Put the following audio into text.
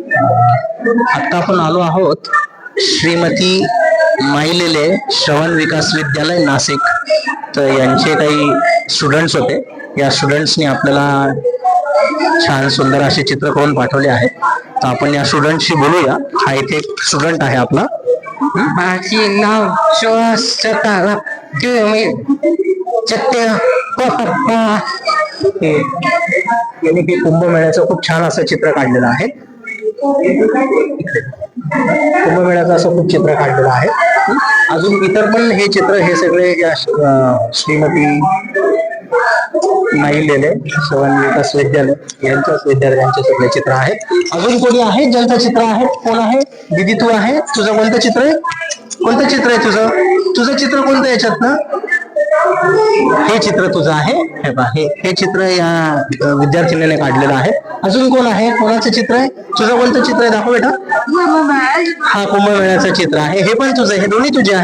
आता आपण आलो आहोत श्रीमती माईलेले श्रवण विकास विद्यालय नाशिक. तर यांचे काही स्टुडंट्स होते. या स्टुडंट्सनी आपल्याला छान सुंदर असे चित्र करून पाठवले आहेत. तर आपण या स्टुडंटशी बोलूया. हा इथे एक स्टुडंट आहे आपला. माझे नाव सुहास सताराम. तुम्ही सत्य पप्पा. यांनी हे कुंभमेळ्याचं खूप छान असं चित्र काढलेलं आहे. कुंभमेळ्याचं असं खूप चित्र काढलेलं आहे. अजून इतर पण हे चित्र हे सगळे या श्रीमती नाईलेले श्रवण विकास विद्यालय यांच्याच विद्यार्थ्यांचे सगळे चित्र आहेत. अजून कोणी आहे ज्यांचं चित्र आहे? कोण आहे? दीदी तू आहे? तुझं कोणतं चित्र आहे? कोणतं चित्र आहे तुझं? तुझं चित्र कोणतं याच्यात ना? हे चित्र तुझं आहे. हे चित्र या विद्यार्थिनीने काढलेलं आहे. अजून कोण आहे? कोणाचं चित्र आहे? तुझं कोणतं चित्र आहे? दाखव बेटा. हा कुंभमेळ्याचं चित्र आहे. हे पण तुझं. हे दोन्ही तुझे आहेत.